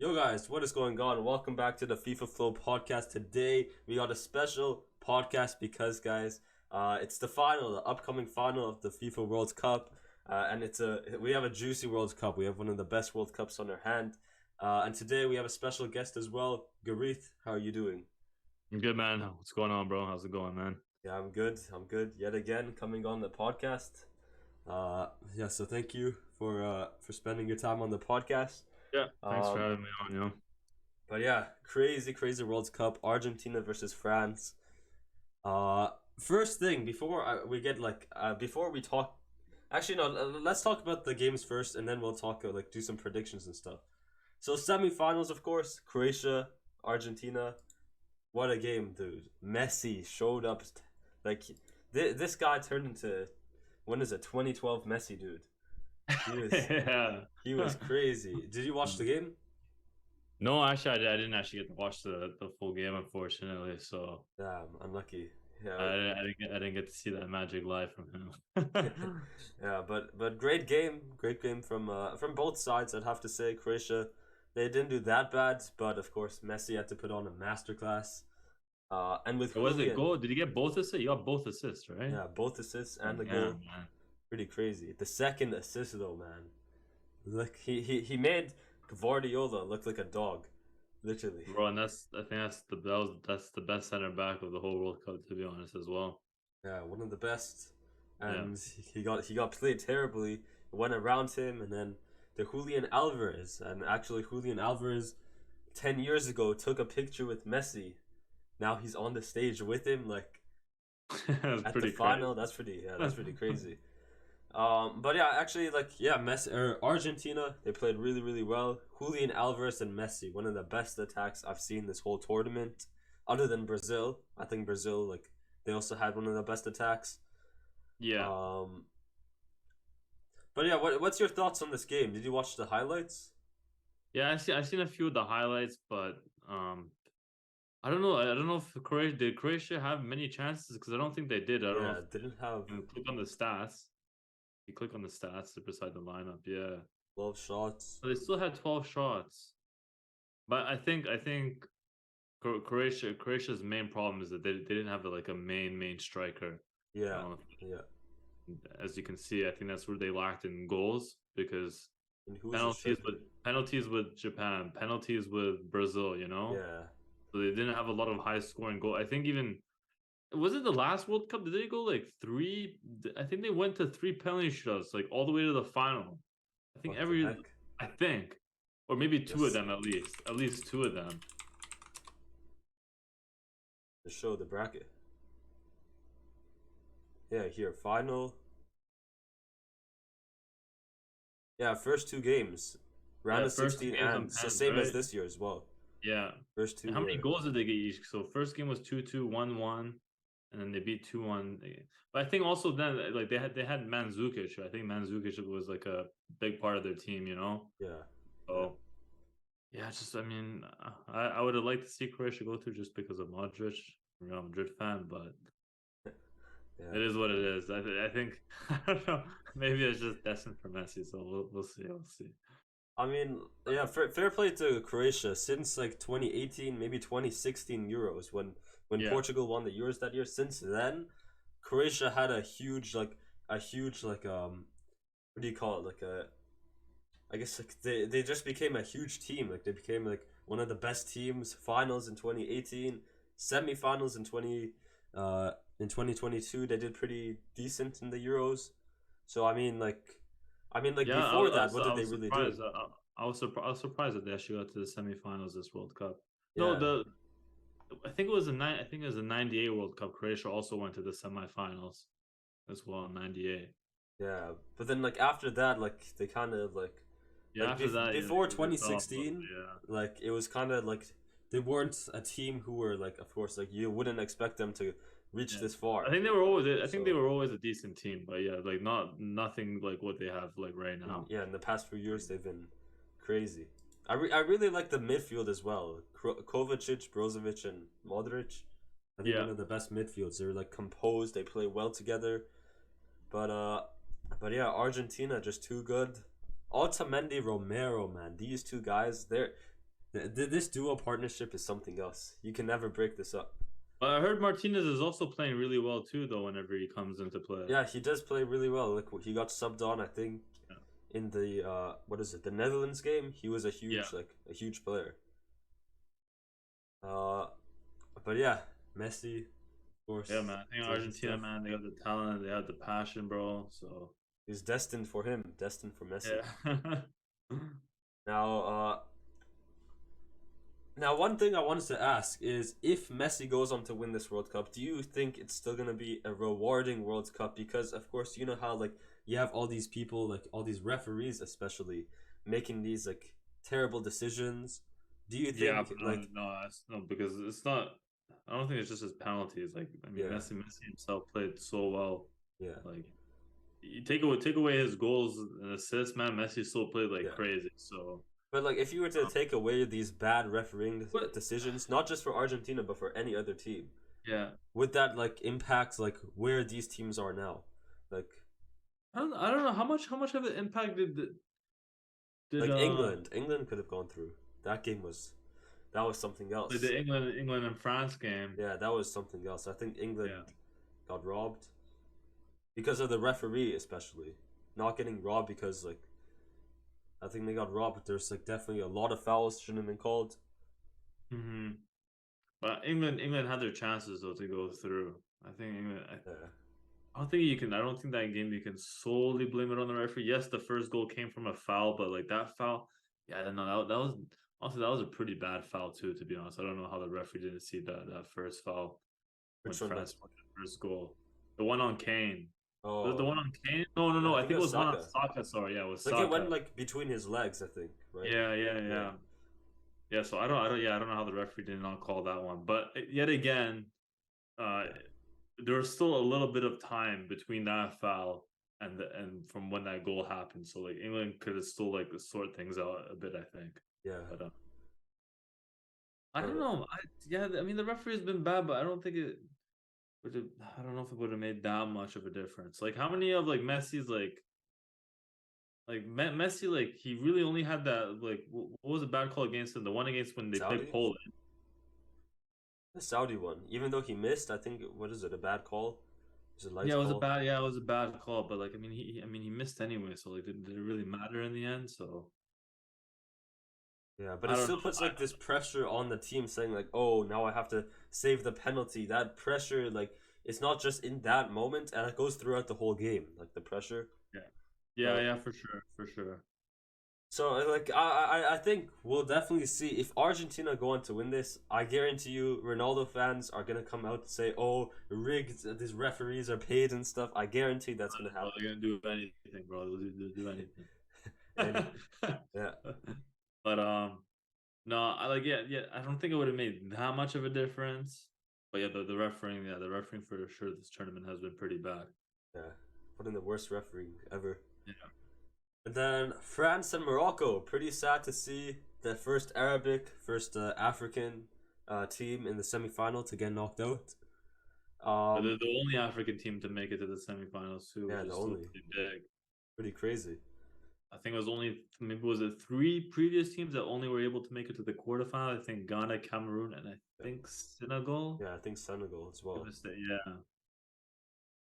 Yo guys, what is going on? Welcome back to the FIFA Flow podcast. Today we got a special podcast because it's the final, the upcoming final of the FIFA World Cup, and we have a juicy World Cup. We have one of the best World Cups on our hand, and today we have a special guest as well. Gareeth, how are you doing? I'm good, man. What's going on, bro? How's it going, man? Yeah, I'm good. I'm good. Yet again, coming on the podcast. So thank you for spending your time on the podcast. Yeah, thanks for Um, having me on, But yeah, crazy World Cup. Argentina versus France. First thing before we talk, actually no, let's talk about the games first, and then we'll talk do some predictions and stuff. So semifinals, of course, Croatia, Argentina. What a game, dude! Messi showed up, like this guy turned into, when is it? 2012 Messi, dude. He was yeah. he was crazy. Did you watch the game? No, actually, I didn't actually get to watch the full game, unfortunately. So Damn, unlucky. I, Yeah, I didn't get to see that magic live from him. yeah, but great game from both sides. I'd have to say Croatia, they didn't do that bad, but of course Messi had to put on a masterclass. And with Was it Julian, goal? Did he get both assists? You got both assists, right? yeah, both assists and the Yeah, goal, man. pretty crazy. The second assist though, man, look, he made Guardiola look like a dog, literally. Bro, and I think that's the best center back of the whole World Cup, to be honest, as well. Yeah, one of the best, Yeah. and he got played terribly. It went around him, and then the Julian Alvarez, and actually Julian Alvarez, 10 years ago took a picture with Messi. Now he's on the stage with him, like That's at pretty the final. That's pretty crazy. But yeah, actually, Messi or Argentina, they played really well. Julian Alvarez and Messi, one of the best attacks I've seen this whole tournament, other than Brazil. I think Brazil, they also had one of the best attacks. Yeah. Um, but yeah, what's your thoughts on this game? Did you watch the highlights? Yeah, I've seen a few of the highlights, but I don't know. I don't know if Croatia have many chances, because I don't think they did. I don't know Yeah, didn't have if you click on the stats. You click on the stats beside the lineup. Yeah, 12 shots. but they still had 12 shots. But I think Croatia's main problem is that they didn't have a main striker. Yeah, Um, yeah. as you can see, I think that's where they lacked in goals, because And who's the penalties striker? penalties with Japan, penalties with Brazil. Yeah. So they didn't have a lot of high scoring goal. I think even, was it the last World Cup? Did they go three? I think they went to three penalty shootouts, all the way to the final. I think What the heck? I think, or maybe two of Yes. them at least two of them. To show the bracket. Yeah, here, final. Yeah, first two games. Round Yeah, of first 16, two games on and it's the pens, same as right? this year as well. Yeah. First two And how many were. goals did they get each? So first game was 2-2, 1-1, and then they beat 2-1. But I think also then they had Mandzukic. I think Mandzukic was a big part of their team. Yeah. So yeah, I would have liked to see Croatia go through, just because of Modric. I'm a Madrid fan, but Yeah. it is what it is. I think I don't know. Maybe it's just destined for Messi. So we'll see. We'll see. I mean, yeah, fair play to Croatia since 2018, maybe 2016 Euros when Yeah. Portugal won the Euros that year. Since then, Croatia had a huge what do you call it? I guess they just became a huge team. They became one of the best teams. Finals in 2018, semifinals in 2022. They did pretty decent in the Euros. So Yeah, before that, what did they really do? surprised. I was surprised that they actually got to the semifinals this World Cup. No, Yeah, I think it was I think it was the '98 World Cup. Croatia also went to the semifinals as well in '98. yeah. But then after that, they kind of Yeah, after that, yeah, before they fell off, 2016, yeah. it was kind of they weren't a team who were of course you wouldn't expect them to reach Yeah. this far. I think they were always. I think they So- were always a decent team, but yeah, nothing like what they have right now. Yeah, in the past few years they've been crazy. I really like the midfield as well. Kovacic, Brozovic, and Modric. I think Yeah. one of the best midfields. They're composed. They play well together. But yeah, Argentina just too good. Otamendi, Romero, man, these two guys, This duo partnership is something else. You can never break this up. But I heard Martinez is also playing really well too, though. Whenever he comes into play, Yeah, he does play really well. Like he got subbed on, I think, yeah, in the what is it, the Netherlands game. He was a yeah, huge a huge player. Uh, but yeah, Messi, of course, yeah, man. I think taking Argentina, stuff. man, they got the talent, they have the passion, bro. So He's destined for him, destined for Messi. yeah. Now, now one thing I wanted to ask is if Messi goes on to win this World Cup, do you think it's still gonna be a rewarding World Cup? Because of course you know how like you have all these people, like all these referees especially, making these like terrible decisions. Do you Yeah, think but no, like no, no, because it's not. I don't think it's just his penalties. Like, I mean, yeah, Messi himself played so well. yeah, Like, you take away his goals and assists, man. Messi still played like yeah. crazy. So, But like, if you were to um, take away these bad refereeing but decisions, not just for Argentina but for any other team, yeah, would that like impact like where these teams are now? Like, I don't know how much of an impact did like England could have gone through. That game was that was something like else. the England and France game? Yeah, that was something else. I think England Yeah, got robbed because of the referee, especially not getting robbed because like I think they got robbed. But there's like definitely a lot of fouls shouldn't have been called. hmm but England had their chances though to go through. I think England. Yeah, I don't think you can. I don't think that game you can solely blame it on the referee. Yes, the first goal came from a foul, but like that foul, yeah, I don't know. That was also that was a pretty bad foul too. To be honest, I don't know how the referee didn't see that first foul when which one? France scored the first goal. The one on Kane. The Oh, one on Kane? No, no, yeah, no. I I think think it it was was one on Saka. Saka. Sorry, yeah, it was Like it went Saka. like between his legs, I think, right? Yeah, yeah, Yeah, yeah, yeah. So I don't know how the referee did not call that one. But yet again, uh, yeah. there was still a little bit of time between that foul and from when that goal happened. So like England could have still like sort things out a bit, I think. Yeah. But I don't But know. Yeah, I mean the referee's been bad, but I don't think it would have. I don't know if it would have made that much of a difference. Like how many of like Messi's like Messi like he really only had that like what was a bad call against him? The one against when they played Saudi, Poland. the Saudi one, even though he missed, I think what is it? A bad call? Is it a light Yeah, it was a call? bad. Yeah, it was a bad call. But like, I mean, I mean, he missed anyway. So like, did it really matter in the end? So Yeah, but I it don't still know. puts like this pressure on the team, saying like, "Oh, now I have to save the penalty." That pressure, like, it's not just in that moment, and it goes throughout the whole game. Like the pressure. Yeah, yeah, But yeah, for sure, for sure. so like I think we'll definitely see if Argentina go on to win this. I guarantee you, Ronaldo fans are gonna come out and say, "Oh, rigged. These referees are paid and stuff." I guarantee that's gonna Bro, happen. they're gonna do anything, bro. They'll do anything. And yeah, But no, I like yeah. I don't think it would have made that much of a difference. But yeah, the refereeing for sure this tournament has been pretty bad. yeah, put in the worst referee ever. Yeah. And then France and Morocco. Pretty sad to see the first Arabic, first African team in the semifinal to get knocked out. But they're Um, the only African team to make it to the semifinals too, yeah, which the is still only pretty big. pretty crazy. I think it was only maybe was it three previous teams that only were able to make it to the quarterfinal. I think Ghana, Cameroon, and I Yeah, think Senegal. yeah, I think Senegal as well Yeah,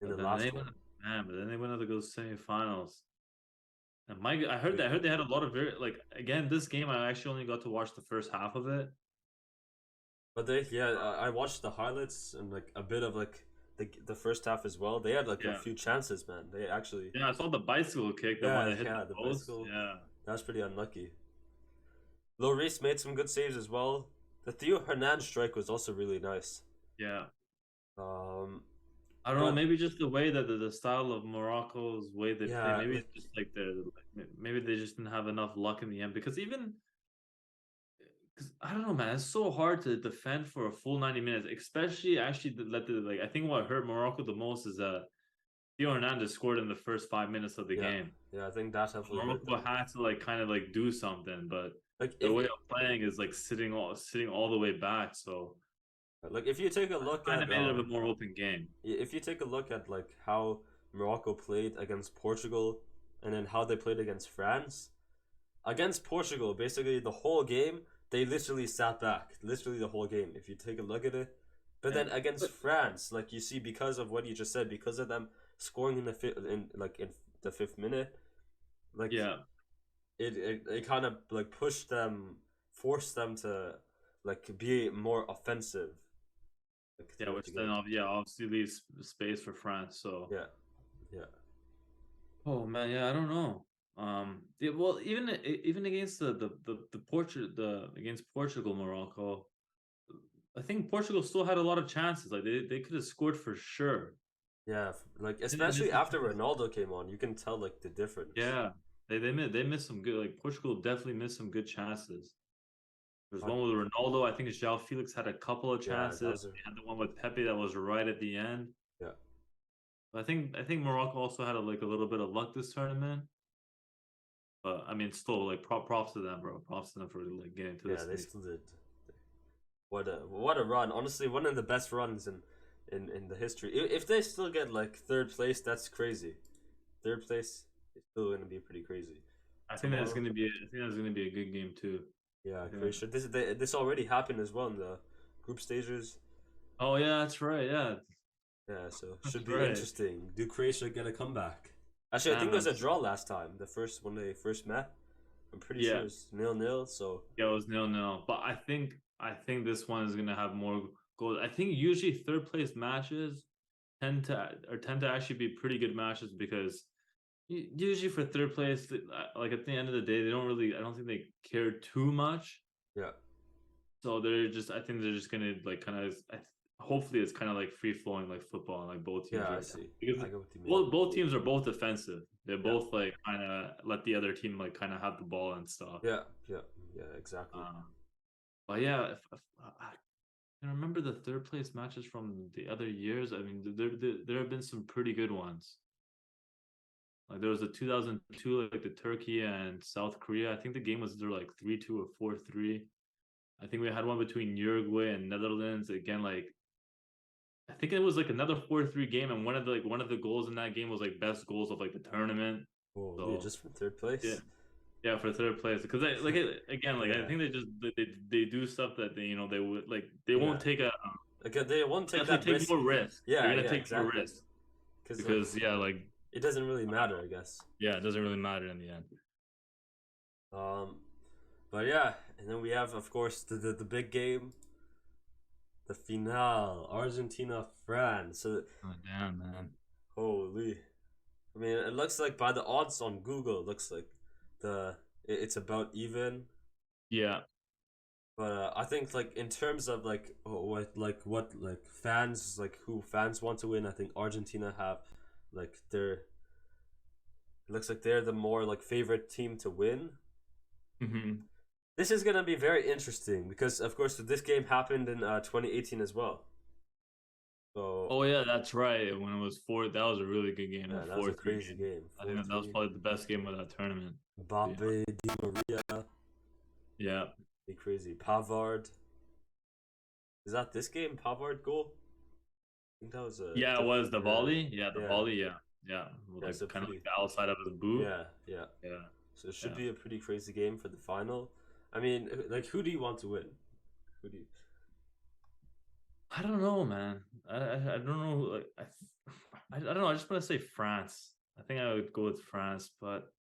in but the then they last one. went, man. But then they went on to go semifinals. And Mike, Pretty I heard crazy. they had a lot of very like again this game. I actually only got to watch the first half of it. But they, yeah, I watched the highlights and like a bit of like the first half as well. They had like a Yeah, few chances, man. They actually, yeah. I saw the bicycle kick, the one yeah, that hit the yeah, the post. bicycle. Yeah, That was pretty unlucky. Lloris made some good saves as well. The Theo Hernandez strike was also really nice. yeah. Um, I don't know. but Maybe just the way that the style of Morocco's way they play. yeah, Maybe like it's just like maybe they just didn't have enough luck in the end because even because I don't know, man. It's so hard to defend for a full 90 minutes, especially actually let the like. I think what hurt Morocco the most is that Theo Hernandez scored in the first 5 minutes of the yeah, game. yeah, I think that definitely hurt Morocco them. had to like kind of like do something, but Like their if way of playing is like sitting all the way back. So if you take a look kind of at made it a more open game. if you take a look at like how Morocco played against Portugal and then how they played against France. Against Portugal, basically the whole game, they literally sat back, literally the whole game. If you take a look at it, but Yeah. then against But France, like you see, because of what you just said, because of them scoring in the in the fifth minute, like yeah, it kind of like pushed them, forced them to like be more offensive like yeah, throughout which the then game. obviously leaves space for France. So, Yeah, yeah, oh man, yeah, I don't know. Yeah, well, even against the Portugal the against Portugal, Morocco, I think Portugal still had a lot of chances. Like they could have scored for sure. yeah. Like They didn't miss especially a after chance. Ronaldo came on, you can tell like the difference. Yeah, they missed some good. Like Portugal definitely missed some good chances. There's Uh, one with Ronaldo. I think João Felix had a couple of yeah, chances. that was a They had the one with Pepe that was right at the end. yeah. But I think Morocco also had like a little bit of luck this tournament. But I mean, still like props to them, bro. Props to them for like getting to Yeah, this they stage. still did. What a run! Honestly, one of the best runs in the history. If they still get like third place, that's crazy. Third place is still gonna be pretty crazy. Tomorrow, I think that's gonna be a good game too. yeah, I think Croatia. This already happened as well in the group stages. Oh yeah, that's right. Yeah, Yeah, so that's should be right. interesting. Do Croatia get a comeback? Actually, I Yeah, think it man. was a draw last time. The first when they first met. I'm pretty sure Yeah, it's 0-0. So yeah, it was 0-0. But I think this one is gonna have more goals. I think usually third place matches tend to actually be pretty good matches because usually for third place, like at the end of the day, they don't really. I don't think they care too much. yeah, So I think they're just gonna like kind of. Hopefully, it's kind of like free flowing like football, and like both teams yeah, I are see. because I get what you mean. both teams are both defensive. They Yeah, both like kind of let the other team like kind of have the ball and stuff. yeah, yeah, yeah, exactly. Um, but yeah, if I can remember the third place matches from the other years. I mean, there have been some pretty good ones. Like there was the 2002, like the Turkey and South Korea. I think the game was either like 3-2 or 4-3. I think we had one between Uruguay and Netherlands. Again, like I think it was like another 4-3 game, and one of the goals in that game was like best goals of like the tournament. Holy, So just from third yeah, place. yeah, for third place because again like I Yeah, think they do stuff that they would like they yeah. won't take a Like they won't take definitely that take risk. more risk. They're Yeah, gonna yeah, take more exactly. risk Because like because yeah, like it doesn't really matter, I guess. yeah, it doesn't really matter in the end. Um, but yeah, and then we have, of course, the big game, the finale, Argentina France. So Oh damn, man. holy, I mean, it looks like by the odds on Google, it looks like it's about even. Yeah. But I think like in terms of like what like fans like who fans want to win, I think Argentina have like it looks like they're the more like favorite team to win. Hmm. This is gonna be very interesting because of course this game happened in 2018 as well. So Oh yeah, that's right. When it was four, that was a really good game. yeah, That that was a 4-3 crazy game. game. I think Four that was three. probably the best game of that tournament. Yeah. Mbappe, Di Maria, Yeah. be crazy. Pavard. Is that this game? Pavard goal? I think that was a Yeah, it was the yeah, volley. Yeah, the yeah, volley. Yeah, yeah. With, yeah. So like kind of pretty like the outside of his boot. yeah, yeah. Yeah, So it should yeah. be a pretty crazy game for the final. I mean, like, who do you want to win? Who do you? I don't know, man. I don't know. Like I don't know. I just want to say France. I think I would go with France, but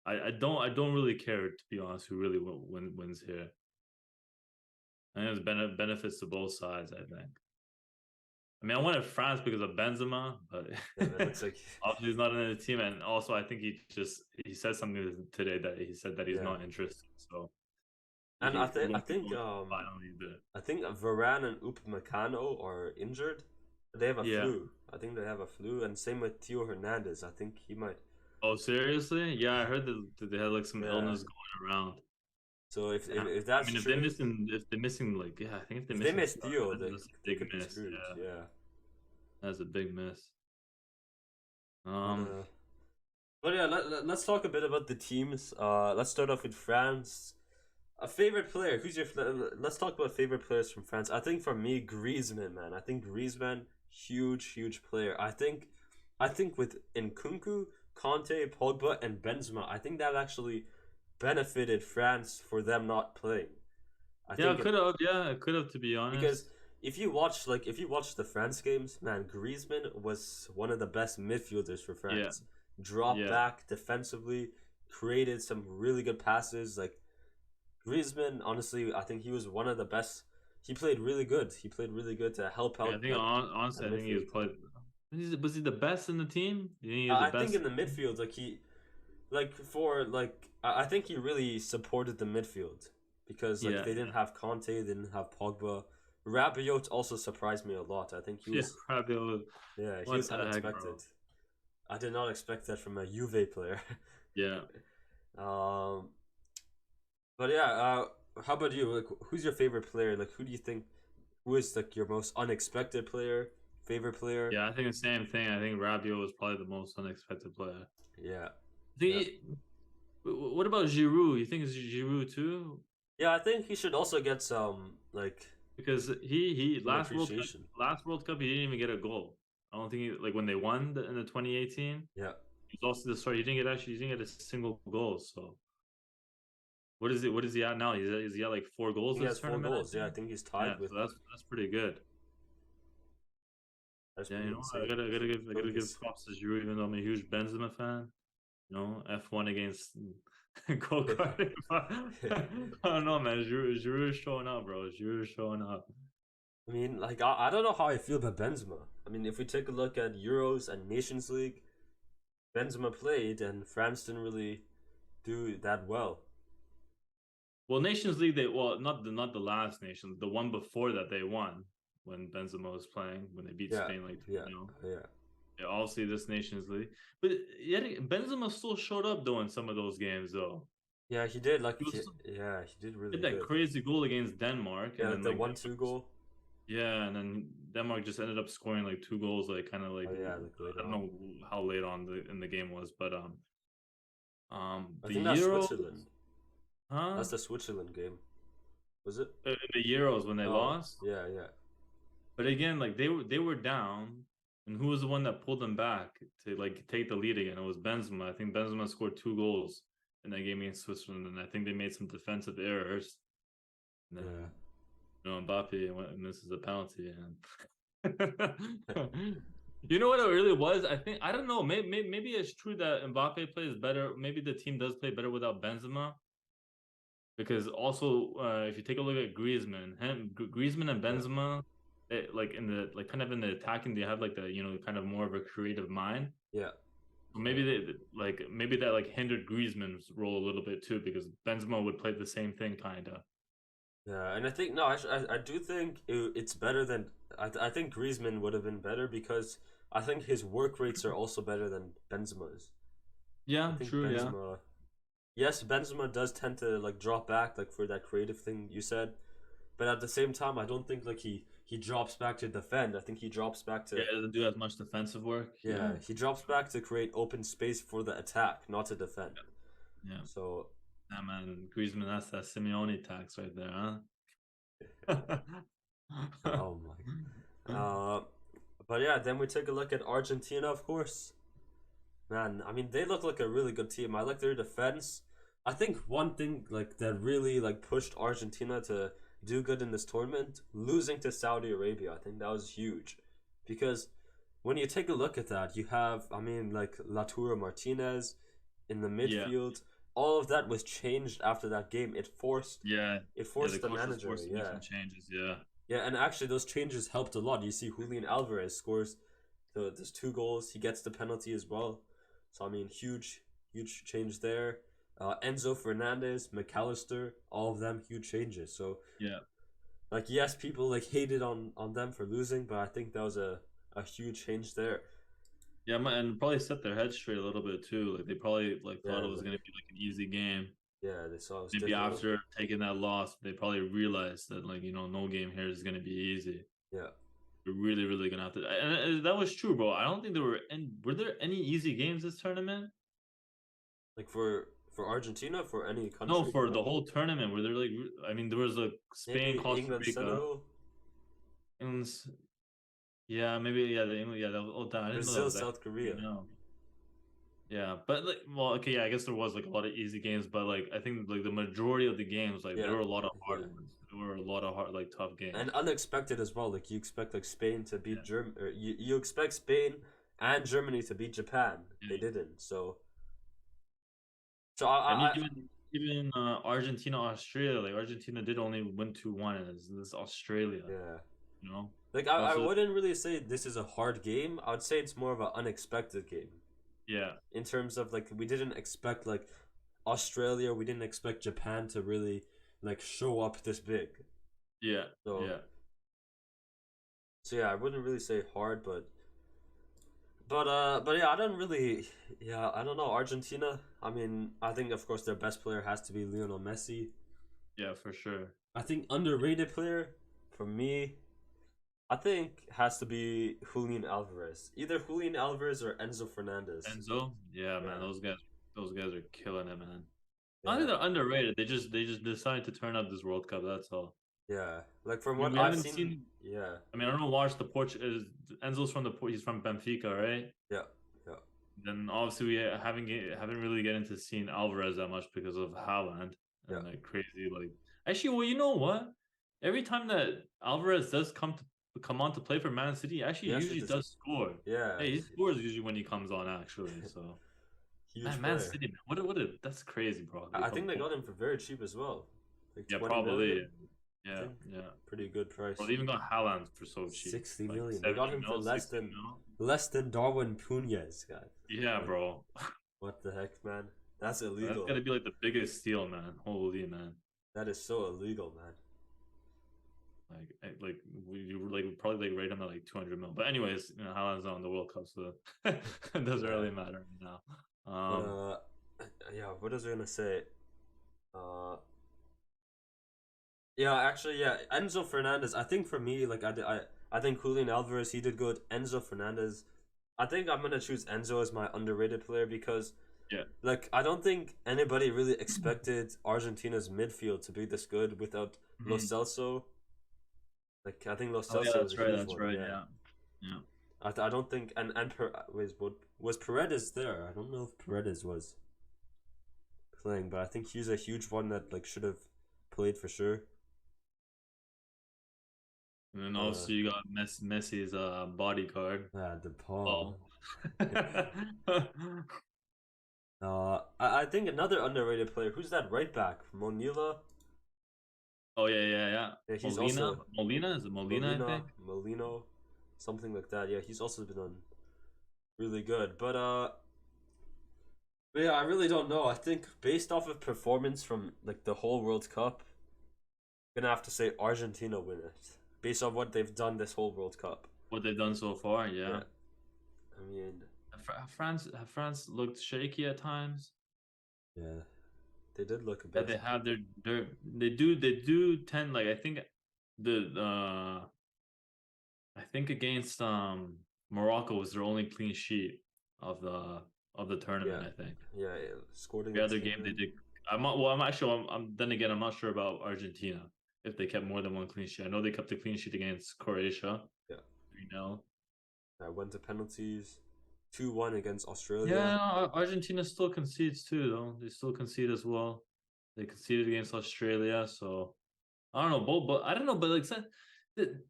I don't really care to be honest. Who really wins here? I think there's benefits to both sides. I think. I mean, I wanted France because of Benzema, but Yeah, man, looks like obviously he's not in the team, and also I think he said something today that he said that he's yeah. not interested. So And he I won't be think going to the final either. I think Varane and Upamecano are injured. They have a Yeah. flu. I think they have a flu, and same with Theo Hernandez. I think he might. Oh, seriously? Yeah, I heard that they had like some Yeah. illness going around. So Yeah. if I that's mean, true, if they're missing like yeah, I think if they're if they missing miss stuff, Theo, that's a they big could be miss. screwed. Yeah, Yeah. that's a big miss. But Um, yeah, let's talk a bit about the teams. Let's start off with France. A favorite player? Who's your? Let's talk about favorite players from France. I think for me, Griezmann, man. I think Griezmann, huge player. I think with Nkunku, Conte, Pogba, and Benzema, I think that actually benefited France for them not playing. I Yeah, think it could have. Yeah, it could have. To be because honest. if you watch the France games, man, Griezmann was one of the best midfielders for Yeah. France. Drop Yeah. back defensively, created some really good passes. Like Griezmann, honestly, I think he was one of the best. He played really good. He played really good to help Yeah, I out think at honestly, I think he was midfield. probably. Was he the best in the team? You think he was the I think best? in the midfield, I think he really supported the midfield because like Yeah. they didn't have Conte, they didn't have Pogba. Rabiot also surprised me a lot. I think he Yeah, was probably. he What was the heck, bro? unexpected. I did not expect that from a Juve player. Yeah. um, but yeah, how about you? Like, who's your favorite player? Like, who do you think who is like your most unexpected player, favorite player? Yeah, I think the same thing. I think Rabiot was probably the most unexpected player. Yeah, yeah, The what about Giroud? You think it's Giroud too? yeah. I think he should also get some like Because he some appreciation. last World Cup he didn't even get a goal. I don't think like when they won in the 2018, Yeah, he was also the start. He didn't get a single goal. So what is he at now? Is he at like 4 goals he has this four tournament? I goals. Yeah, I think. think he's Yeah, tied with. so that's pretty good. That's Yeah, pretty you know, insane. I gotta give props to Giroud, even though I'm a huge Benzema fan. You know, F1 against go karting. I don't know, man. Giroud is showing up, bro. Giroud is showing up. I mean, like I don't know how I feel about Benzema. I mean, if we take a look at Euros and Nations League, Benzema played and France didn't really do that well. Well, Nations League, they not the last Nations, the one before that they won when Benzema was playing when they beat Yeah, Spain like yeah, 2-0. yeah. Yeah, obviously this Nations League, but yet Benzema still showed up though in some of those games though. Yeah, he did. He was Yeah, he did Did really that good. crazy goal against Denmark, Yeah, and like then the like 1-2 goal. yeah, and then Denmark just ended up scoring like 2 goals, like kind of like Oh yeah, like later I don't on. know how late on in the game was, but I think the that's Euros, Switzerland. huh? That's the Switzerland game. Was it? The Euros when they Oh, lost, yeah, yeah. but again, like they were down, and who was the one that pulled them back to like take the lead again? It was Benzema. I think Benzema scored 2 goals in that game against Switzerland, and I think they made some defensive errors. And Yeah. then Mbappe misses a penalty, and you know what it really was? I think I don't know. Maybe it's true that Mbappe plays better. Maybe the team does play better without Benzema. Because also, if you take a look at Griezmann and Yeah. Benzema, like in the like kind of in the attacking, they have like the kind of more of a creative mind. Yeah. So maybe maybe that like hindered Griezmann's role a little bit too, because Benzema would play the same thing kind of. Yeah, and I think no, I do think it's better than I think Griezmann would have been better because I think his work rates are also better than Benzema's. I Yeah, think true. Yeah. Benzema, yes, Benzema does tend to like drop back like for that creative thing you said, but at the same time, I don't think like he drops back to defend. I think he drops back Yeah, to it doesn't do as much defensive work. yeah, he drops back to create open space for the attack, not to defend. Yeah. So Yeah, man, Griezmann, that's that Simeone tax right there, huh? oh my. But yeah, then we take a look at Argentina, of course. Man, I mean, they look like a really good team. I like their defense. I think one thing like that really like pushed Argentina to do good in this tournament, losing to Saudi Arabia. I think that was huge, because when you take a look at that, you have I mean like Latura Martinez in the Yeah. midfield. All of that was changed after that game. Yeah. It Yeah, the forced the coach was manager. forced to make Yeah, some changes. Yeah. yeah, and actually those changes helped a lot. You see, Julian Alvarez scores there's 2 goals. He gets the penalty as well. So I mean, huge change there. Enzo Fernandez, McAllister, all of them huge changes. So Yeah. like yes, people like hated on them for losing, but I think that was a huge change there. Yeah, and probably set their head straight a little bit too. Like they probably like thought Yeah, it was gonna be like an easy game. they saw it was Maybe different. after taking that loss, they probably realized that like no game here is gonna be easy. Yeah, We're really gonna have to. And that was true, bro. I don't think there were any. Were there any easy games this tournament? like for Argentina, for any No, country. for the whole tournament. Were there like? I mean, there was like Spain, Maybe Costa England, Rica, Senegal, and yeah, maybe yeah, the England, yeah. That was, oh, damn, I didn't know that Brazil, was South actually Korea. no. Yeah, but like, well, okay, yeah, I guess there was like a lot of easy games, but like I think like the majority of the games, like there Yeah, were a lot of yeah, hard ones. There were a lot of hard, like tough and games. unexpected as well. Like you expect like Spain to beat Yeah, Germany, or you expect Spain and Germany to beat Japan. They yeah. didn't. So And even Argentina, Australia, like Argentina did only win 2-1, and it's Australia, yeah. you know. Like I Also, wouldn't really say this is a hard game. I would say it's more of an unexpected game yeah, in terms of like we didn't expect like Australia, we didn't expect Japan to really like show up this big. yeah, So yeah. so yeah, I wouldn't really say hard, but yeah, I don't really yeah, I don't know. Argentina, I mean, I think of course their best player has to be Lionel Messi. Yeah, for sure. I think underrated player for me, I think has to be Julian Alvarez. Either Julian Alvarez or Enzo Fernandez. Enzo, yeah, man, Yeah. those guys are killing it, man. I think Yeah. they're underrated. They just decided to turn up this World Cup. That's all. Yeah. Like from I mean, what we I've haven't seen, seen. yeah. I mean, I don't know. Watch the Portuguese. Enzo's from he's from Benfica, right? Yeah. Yeah. Then obviously we haven't really get into seeing Alvarez that much because of Haaland Yeah. and like crazy like. Actually, well, you know what? Every time that Alvarez does come on to play for Man City, actually He actually usually just does score. yeah, Yeah, he scores usually when he comes on. Actually, so huge Man player. City, man, that's crazy, bro. They I come think they on. got him for very cheap as well. Like Yeah, 20 probably. million. I Yeah, think yeah. pretty good Bro, price. they even got Haaland for so cheap, 60 like million. They got 70 him for mil, 60 mil. less than Darwin Cunez, guys. Yeah, Like bro. what the heck, man? That's That's illegal. gotta be like the biggest steal, man. Holy man. That is so illegal, man. Like you like would probably like rate him at like 200 mil. But anyways, you know, Haaland's on the World Cup, so it doesn't Yeah. really matter now. But yeah, what was I gonna say? Uh yeah, actually yeah, Enzo Fernandez. I think for me, like I think Julian Alvarez he did good. Enzo Fernandez. I think I'm gonna choose Enzo as my underrated player because Yeah. like I don't think anybody really expected Argentina's midfield to be this good without Lo Mhm. Celso. Like I think Lo Oh yeah, Celso was a huge that's one. right. Yeah, Yeah. Yeah. I don't think was Paredes there? I don't know if Paredes was playing, but I think he's a huge one that like should have played for sure. And then Uh, also you got Messi's bodyguard. the Paul. Oh. I think another underrated player. Who's that right back? Monila. Oh yeah, yeah, yeah. Yeah, he's Molina, also Molina is it Molina? I think. Molino, something like that. Yeah, he's also been on really good. But yeah, I really don't know. I think based off of performance from like the whole World Cup, I'm gonna have to say Argentina win it. Based on what they've done this whole World Cup. What they've done so far, Yeah. yeah. I mean, France looked shaky at times. yeah. They did look a Yeah, bit. they have they do tend like the I think against Morocco was their only clean sheet of the tournament. Yeah. I think Yeah, yeah. Scored the against other game they England. did. I'm actually I'm then again I'm not sure about Argentina if they kept more than one clean sheet. I know they kept the clean sheet against Croatia. Yeah. 3-0. I went to penalties. 2-1 against Australia. Yeah, Argentina still concedes too, though. They still concede as well. They conceded against Australia, so I don't know, but I don't know, but like the,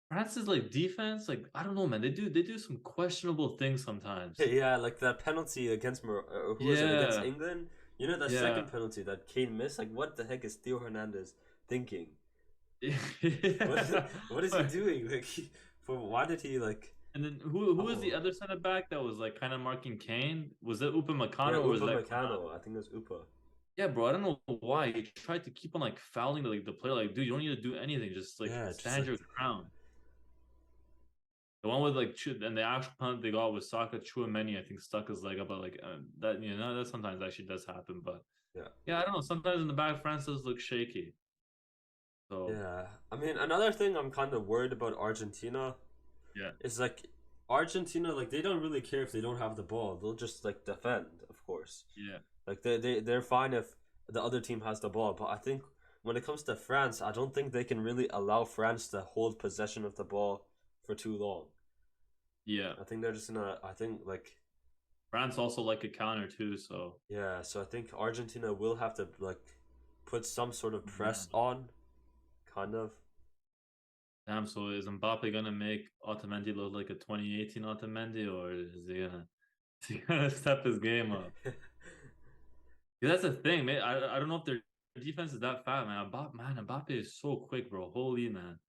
France's like defense, like I don't know, man. They do some questionable things sometimes. Yeah, like that penalty against who was it against Yeah, England? You know that yeah, second penalty that Kane missed. Like, what the heck is Theo Hernandez thinking? yeah. What is he doing? Like, why did he like? And then who was the Oh, other center back that was like kind of marking Kane? Was it yeah, Upamecano or was Upa that Meccano. I think it was Upa. Yeah, bro, I don't know why he tried to keep on like fouling the player. Like, dude, you don't need to do anything. Just like Yeah, just stand like your ground. The one with like and the actual punt they got with Saka Chouameni, I think stuck his leg up, but like that that sometimes actually does happen. But yeah, yeah, I don't know. Sometimes in the back, France does look shaky. So yeah. I mean, another thing I'm kind of worried about Argentina yeah, is like Argentina, like they don't really care if they don't have the ball. They'll just like defend, of course. yeah, Like they're fine if the other team has the ball, but I think when it comes to France, I don't think they can really allow France to hold possession of the ball for too long. yeah. I think they're just gonna. I think like France also like a counter too, so Yeah, so I think Argentina will have to like put some sort of press yeah. on, kind of. Damn, so is Mbappe gonna make Otamendi look like a 2018 Otamendi, or is he gonna step his game up? 'Cause that's the thing, man. I don't know if their defense is that fat, man. Mbappe is so quick, bro. Holy man.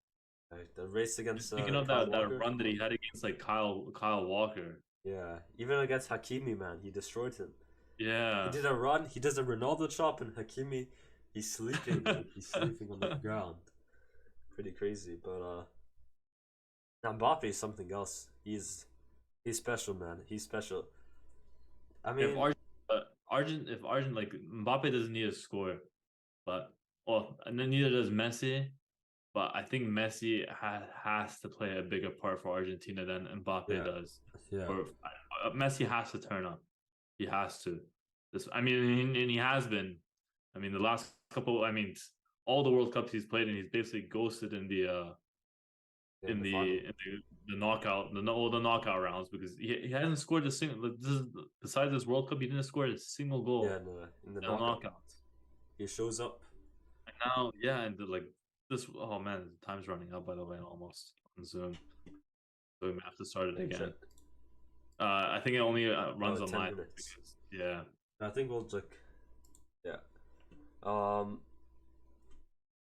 Like the race against Just thinking of Kyle that Walker. run that he had against like Kyle Walker. Yeah, even against Hakimi, man, he destroyed him. He Yeah. did a run. He does a Ronaldo chop, and Hakimi, he's sleeping. Like he's sleeping on the ground. Pretty crazy, but Mbappe is something else. He's special, man. He's special. I If mean, If Argent like Mbappe doesn't need a score, but well, and then neither does Messi. But I think Messi has to play a bigger part for Argentina than Mbappe yeah, does. yeah, Or Messi has to turn up. He has to. I mean, and he has been. I mean, the last couple. I mean, all the World Cups he's played, and he's basically ghosted in yeah. In the final. the knockout the knockout rounds because he hasn't scored a single. Besides this World Cup, he didn't score a single Yeah, goal in the in the knockout, knockouts. he shows up. And now, yeah, and like this. Oh man, the time's running out. By the way, almost on Zoom, so we may have to start it Let me check. again. I think it only Oh, runs on 10 my minutes. because yeah. I think we'll like, yeah. Um,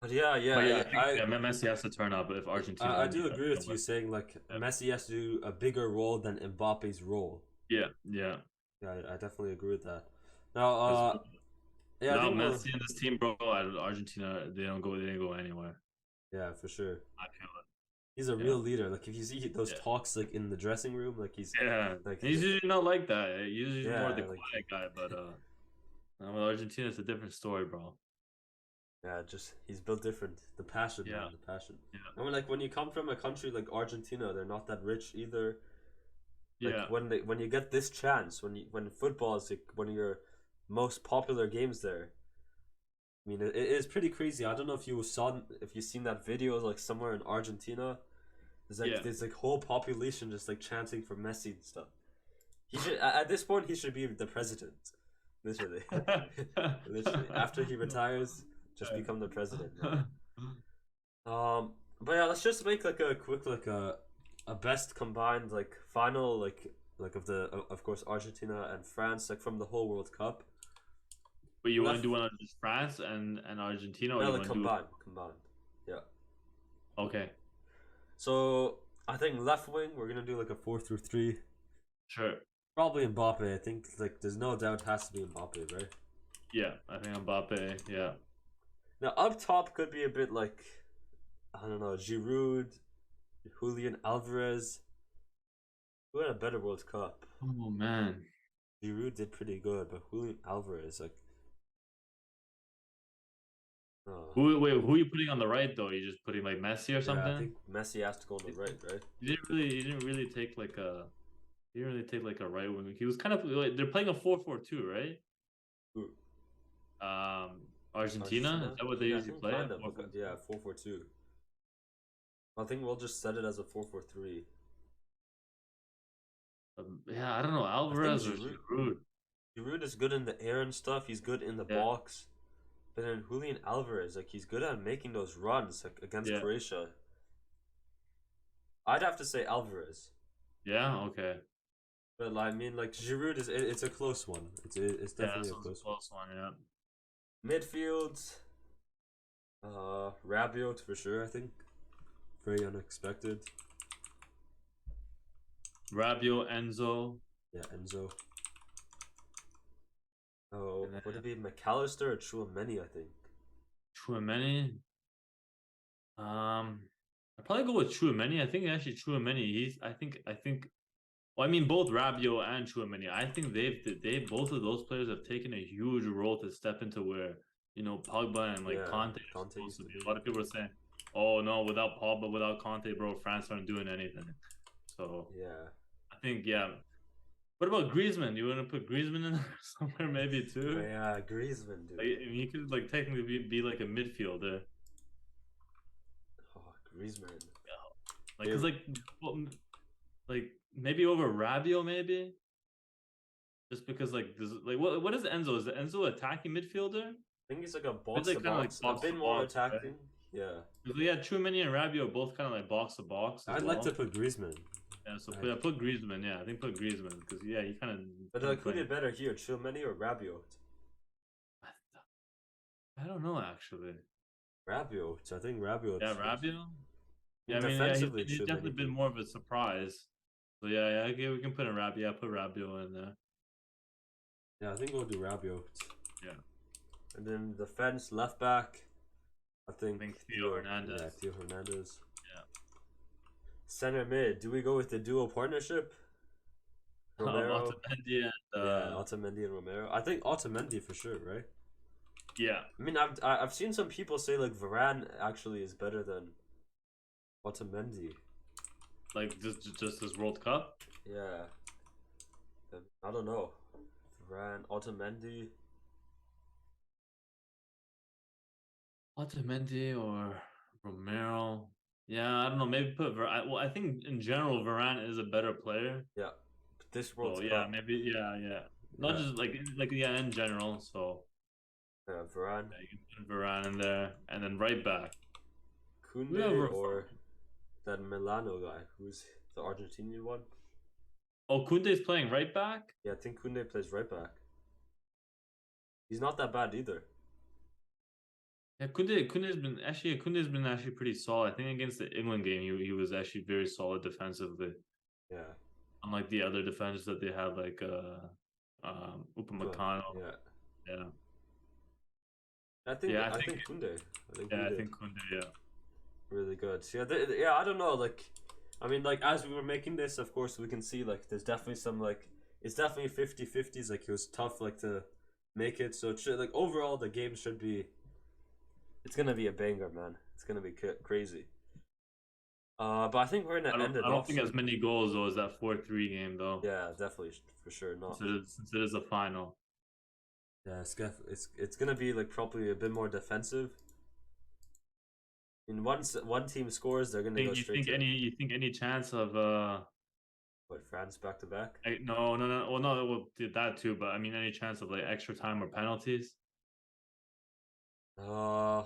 but yeah, But yeah. yeah, I think yeah, Messi has to turn up if Argentina I indeed do has agree to with you win. saying like Yeah, Messi has to do a bigger role than Mbappe's role. yeah, yeah. Yeah, I definitely agree with that. Now, Because yeah, I without think we'll. Messi in this team, bro, Argentina they don't go. They didn't go anywhere. Yeah, for sure. I feel He's a it. real leader. Like if you see those Yeah, talks like in the dressing room, like he's yeah. like He's usually not like that. He's usually more yeah, the like quiet guy. But with Argentina, it's a different story, bro. yeah, just he's built different. The passion, man, Yeah, the passion. yeah, I mean, like when you come from a country like Argentina, they're not that rich either. Like yeah, when you get this chance, when football is like one of your most popular games there. I mean, it is pretty crazy. I don't know if you seen that video like somewhere in Argentina. yeah. There's like whole population just like chanting for Messi and stuff. He should at this point he should be the president, literally, literally. After he retires, just become the president, man. But yeah, let's just make like a quick a best combined like final like of the of course Argentina and France like from the whole World Cup. But you want to Left, do one of just France and Argentina, or no, you like want to do? combined. Yeah. Okay, So I think left wing we're gonna do like a 4-3-3. sure. Probably Mbappe. I think like there's no doubt has to be Mbappe, right? Yeah, I think Mbappe. Yeah. Now up top could be a bit like I don't know Giroud, Julian Alvarez. Who had a better World Cup? Oh man. Giroud did pretty good, but Julian Alvarez like oh Who are you putting on the right though? You just putting like Messi or yeah, I something? think Messi has to go on the right, right? He didn't really take like a he didn't really take like a right wing. He was kind of like they're playing a 4-4-2, right? Who? Argentina, is Argentina? that what they Yeah, I usually think play? kind of. Yeah, 4-4-2. I think we'll just set it as a 4-4-3. Yeah, I don't know, I think Alvarez or Giroud. Giroud is good in the air and stuff. He's good in the Yeah, box. But then Julian Alvarez, like he's good at making those runs like against yeah, Croatia. I'd have to say Alvarez. yeah. Okay, But I mean, like Giroud it's a close one. It's yeah, definitely this a one's a close one. close one. Yeah, Midfield, Rabiot for sure. I think very unexpected. Rabiot, Enzo, Yeah, Enzo. Oh, and then would it be McAllister or Chouameni? I think. Tchouaméni. I'd probably go with Tchouaméni. I think actually Tchouaméni. I think. Well, I mean both Rabiot and Tchouaméni. I think they both of those players have taken a huge role to step into where Pogba and like Yeah, Conte are Conte supposed used to to be. be. A lot of people are saying, "Oh no, without Pogba, without Conte, bro, France aren't doing anything." So Yeah. I think yeah. What about Griezmann? You want to put Griezmann in there somewhere maybe too? Yeah, Griezmann, dude. Like, I mean, he could like technically be like a midfielder. Oh, Griezmann. Like, cause like, well, like maybe over Rabiot, maybe. Just because like this, like what is Enzo? Is Enzo attacking midfielder? I think he's like a It's box like to kind of like box, a box to bit more box, right? attacking. Yeah, Because yeah, Tchouaméni and Rabiot are both kind of like box to box as I'd like to well. put Griezmann. Yeah, so I, put Griezmann. Yeah, I think put Griezmann because yeah, he but kind of who playing. did better here, Tchouaméni or Rabiot? I don't know actually. Rabiot. I think Rabiot. Yeah, Rabiot. I Yeah, mean, I mean, yeah, defensively, he's definitely Tchouaméni. been more of a surprise. So yeah, yeah, okay, we can put in Rabiot. Yeah, put Rabiot in there. Yeah, I think we'll do Rabiot. Yeah, And then defense, left back. I I think think Theo Hernandez. Yeah, Theo Hernandez. Yeah, Center mid. Do we go with the duo partnership? Romero. Otamendi and Yeah, Otamendi and Romero. I think Otamendi for sure, right? yeah, I mean, I've seen some people say like Varane actually is better than Otamendi. like just this World Cup. Yeah. I don't know. Varane, Otamendi. Otamendi or Romero. Yeah, I don't know. Maybe put Well, I think in general Varane is a better player. Yeah. This World So Cup. yeah, maybe yeah. Not Yeah. just like yeah in general. So Yeah, Varane. yeah, you can put Varane in there, and then right back. We have Kunde or that Milano guy, who's the Argentinian one. Oh, Kunde's playing right back. Yeah, I think Kunde plays right back. He's not that bad either. Yeah, Kunde's been actually pretty solid. I think against the England game, he was actually very solid defensively. Yeah. Unlike the other defenders that they had, like Upamecano. Yeah. Yeah. I think Yeah, I think Kunde. I think yeah, Kunde I think Kunde. Yeah. really good. So, yeah, I don't know. Like, I mean, like as we were making this, of course, we can see like there's definitely some like it's definitely 50-50s. Like it was tough like to make it. So it should like overall the game should be. It's gonna be a banger, man. It's gonna be crazy. But I think we're gonna end it I don't off. think as many goals though as that 4-3 game though. Yeah, definitely for sure not. Since it is a final. Yeah, it's gonna be like probably a bit more defensive. And once one team scores, they're gonna go straight to You think any chance of what, France back to back? no. Well, no, we'll do that too. But I mean, any chance of like extra time or penalties? Uh,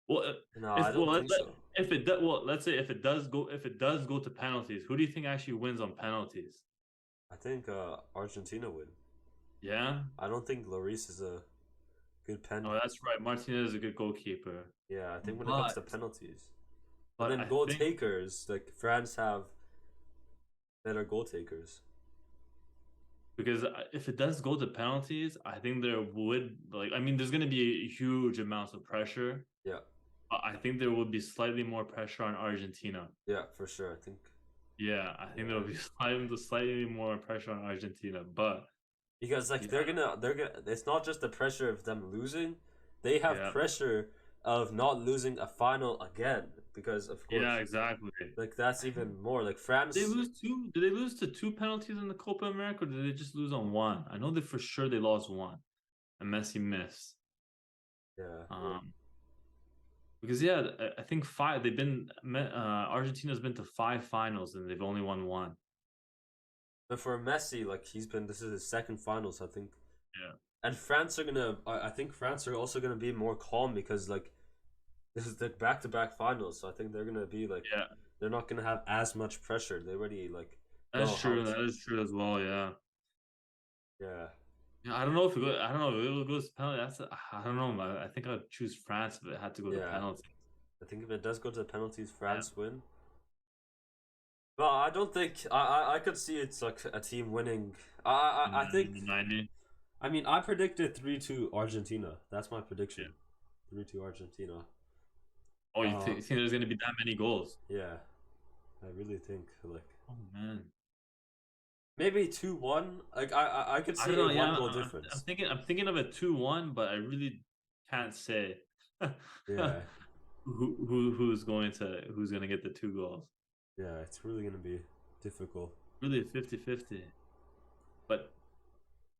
Well, no, I don't think so. if it let's say if it does go to penalties, who do you think actually wins on penalties? I think Argentina win. Yeah. I don't think Lloris is a good pen. Oh, that's right. Martinez is a good goalkeeper. Yeah, I think when it comes to penalties. But then I goal think, takers, like France have better goal takers. because if it does go to penalties, I think there would like I mean, there's going to be a huge amounts of pressure. Yeah. But I think there would be slightly more pressure on Argentina. Yeah, for sure. I think. Yeah, I think there will be slightly more pressure on Argentina, but because like they're gonna it's not just the pressure of them losing, they have pressure of not losing a final again because of course. Yeah, exactly. Like that's even more like France. Did they lose to 2 penalties in the Copa America, or did they just lose on 1? I know that for sure they lost 1, and Messi missed. Yeah. Because yeah, I think 5. They've been Argentina's been to 5 finals and they've only won 1. But for Messi, like this is his second finals, I think. Yeah. And France are I think France are also gonna be more calm because like this is the back-to-back finals, so I think they're gonna be like they're not gonna have as much pressure. They already like. That's true. That is true as well. Yeah. Yeah. Yeah, I don't know if it goes. I don't know if it goes to penalty. I don't know. I think I'd choose France if it had to go to penalties. I think if it does go to penalties, France win. But I don't think I could see it's like a team winning. I think 90. I mean, I predicted 3-2 Argentina. That's my prediction. 3-2 Argentina. Oh, you think there's gonna be that many goals? Yeah, I really think like. Oh man. Maybe 2-1. Like I could see a 1 goal difference. I'm thinking of a 2-1, but I really can't say. Yeah. Who's gonna get the 2 goals? Yeah, it's really gonna be difficult. Really 50-50. But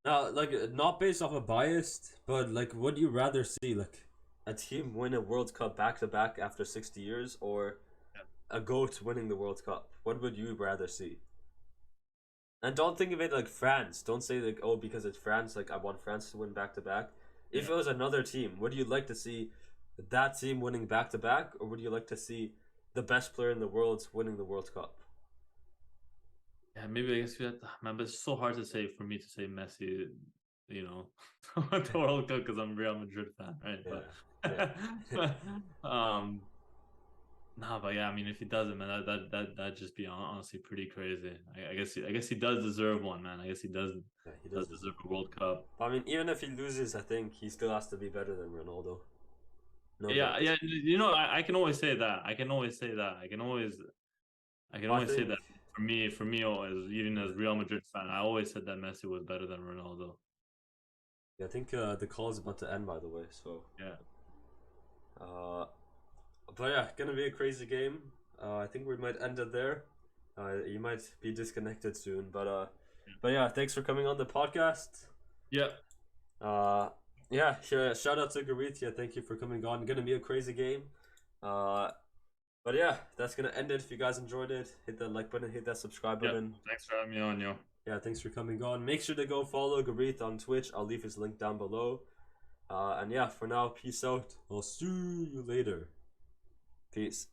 now, like not based off a bias, but like would you rather see like a team win a World Cup back to back after 60 years or a GOAT winning the World Cup? What would you rather see? And don't think of it like France. Don't say like, oh, because it's France, like I want France to win back to back. If Yeah. it was another team, would you like to see that team winning back to back, or would you like to see the best player in the world winning the World Cup? Yeah, maybe I guess you have to, man, but it's so hard to say for me to say Messi, you know, the World Cup because I'm a Real Madrid fan, right? Yeah, yeah. But nah, but yeah, I mean, if he doesn't, man, that'd just be honestly pretty crazy. I guess he does deserve one, man. I guess he Yeah, he does does deserve deserve a it. World Cup. But I mean, even if he loses, I think he still has to be better than Ronaldo. No Yeah, doubt. yeah. You know, I can always say that. I can always say that. I can But I always say think that. For me, as even as Real Madrid fan, I always said that Messi was better than Ronaldo. yeah, I think the call is about to end, by the way. So, Yeah. uh, but yeah, gonna be a crazy game. I think we might end it there. You might be disconnected soon, but yeah, thanks for coming on the podcast. Yeah. Uh, yeah, shout out to Gareeth. Yeah, thank you for coming on. Gonna be a crazy game. Uh, but yeah, that's gonna end it. If you guys enjoyed it, hit that like button, hit that subscribe Yeah. button. Thanks for having me on, yo. Yeah, thanks for coming on. Make sure to go follow Gareeth on Twitch. I'll leave his link down below. And yeah, for now, peace out. I'll see you later. Peace.